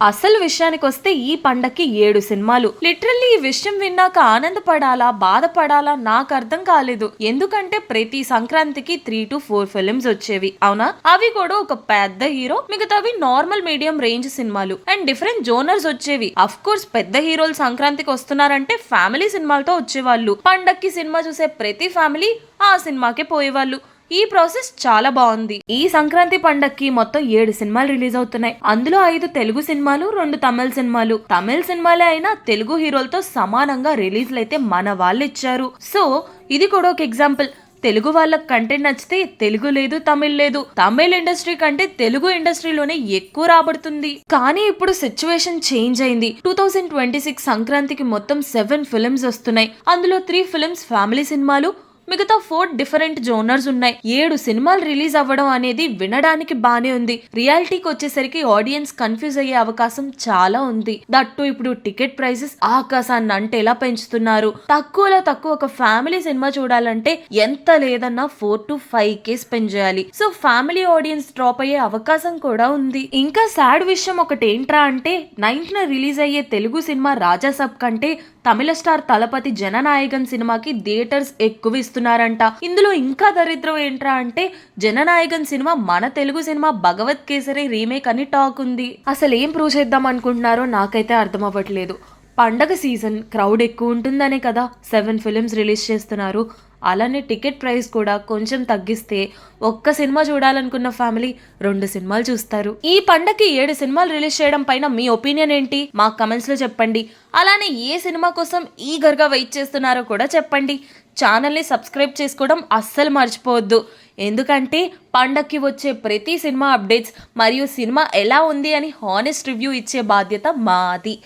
అసలు విషయానికొస్తే ఈ పండక్కి 7 సినిమాలు. లిటరల్లీ ఈ విషయం విన్నాక ఆనందపడాలా బాధపడాలా నాకు అర్థం కాలేదు. ఎందుకంటే ప్రతి సంక్రాంతికి 3 to 4 ఫిల్మ్స్ వచ్చేవి అవునా. అవి కూడా ఒక పెద్ద హీరో, మిగతావి నార్మల్ మీడియం రేంజ్ సినిమాలు అండ్ డిఫరెంట్ జోనర్స్ వచ్చేవి. అఫ్ కోర్స్ పెద్ద హీరోలు సంక్రాంతికి వస్తున్నారంటే ఫ్యామిలీ సినిమాలతో వచ్చేవాళ్ళు. పండక్కి సినిమా చూసే ప్రతి ఫ్యామిలీ ఆ సినిమాకే పోయేవాళ్ళు. ఈ ప్రాసెస్ చాలా బాగుంది. ఈ సంక్రాంతి పండక్కి మొత్తం 7 సినిమాలు రిలీజ్ అవుతున్నాయి. అందులో 5 తెలుగు సినిమాలు, 2 తమిళ సినిమాలు. తమిళ సినిమాలే అయినా తెలుగు హీరోలతో సమానంగా రిలీజ్లు అయితే మన వాళ్ళు ఇచ్చారు. సో ఇది కూడా ఒక ఎగ్జాంపుల్. తెలుగు వాళ్ళకి కంటెంట్ నచ్చితే తెలుగు లేదు, తమిళ్ లేదు. తమిళ్ ఇండస్ట్రీ కంటే తెలుగు ఇండస్ట్రీలోనే ఎక్కువ రాబడుతుంది. కానీ ఇప్పుడు సిచ్యువేషన్ చేంజ్ అయింది. 2026 సంక్రాంతికి మొత్తం 7 ఫిల్మ్స్ వస్తున్నాయి. అందులో 3 ఫిల్మ్స్ ఫ్యామిలీ సినిమాలు, మిగతా 4 డిఫరెంట్ జోనర్స్ ఉన్నాయి. 7 సినిమాలు రిలీజ్ అవ్వడం అనేది వినడానికి బానే ఉంది. రియాలిటీకి వచ్చేసరికి ఆడియన్స్ కన్ఫ్యూజ్ అయ్యే అవకాశం చాలా ఉంది. దట్టు ఇప్పుడు టికెట్ ప్రైసెస్ ఆకాశాన్ని అంటే ఎలా పెంచుతున్నారు. తక్కువలో తక్కువ ఒక ఫ్యామిలీ సినిమా చూడాలంటే ఎంత లేదన్నా 4 to 5K స్పెండ్ చేయాలి. సో ఫ్యామిలీ ఆడియన్స్ డ్రాప్ అయ్యే అవకాశం కూడా ఉంది. ఇంకా సాడ్ విషయం ఒకటి ఏంట్రా అంటే 9th రిలీజ్ అయ్యే తెలుగు సినిమా రాజాసాబ్ కంటే తమిళ స్టార్ తలపతి జననాయకన్ సినిమాకి థియేటర్స్ ఎక్కువ ఇస్తున్నారంట. ఇందులో ఇంకా దరిద్రం ఏంట్రా అంటే జననాయకన్ సినిమా మన తెలుగు సినిమా భగవత్ కేసరి రీమేక్ అని టాక్ ఉంది. అసలు ఏం ప్రూవ్ చేద్దాం అనుకుంటున్నారో నాకైతే అర్థం అవ్వట్లేదు. పండగ సీజన్ క్రౌడ్ ఎక్కువ ఉంటుందనే కదా 7 ఫిల్మ్స్ రిలీజ్ చేస్తున్నారు. అలానే టికెట్ ప్రైస్ కూడా కొంచెం తగ్గిస్తే ఒక్క సినిమా చూడాలనుకున్న ఫ్యామిలీ 2 సినిమాలు చూస్తారు. ఈ పండగకి 7 సినిమాలు రిలీజ్ చేయడం పైన మీ ఒపీనియన్ ఏంటి మా కమెంట్స్ లో చెప్పండి. అలానే ఏ సినిమా కోసం ఈగర్గా వెయిట్ చేస్తున్నారో కూడా చెప్పండి. ఛానల్ని సబ్స్క్రైబ్ చేసుకోవడం అస్సలు మర్చిపోవద్దు. ఎందుకంటే పండక్కి వచ్చే ప్రతి సినిమా అప్డేట్స్ మరియు సినిమా ఎలా ఉంది అని హానెస్ట్ రివ్యూ ఇచ్చే బాధ్యత మాది.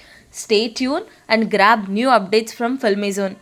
Stay tuned and grab new updates from Filmy Zone.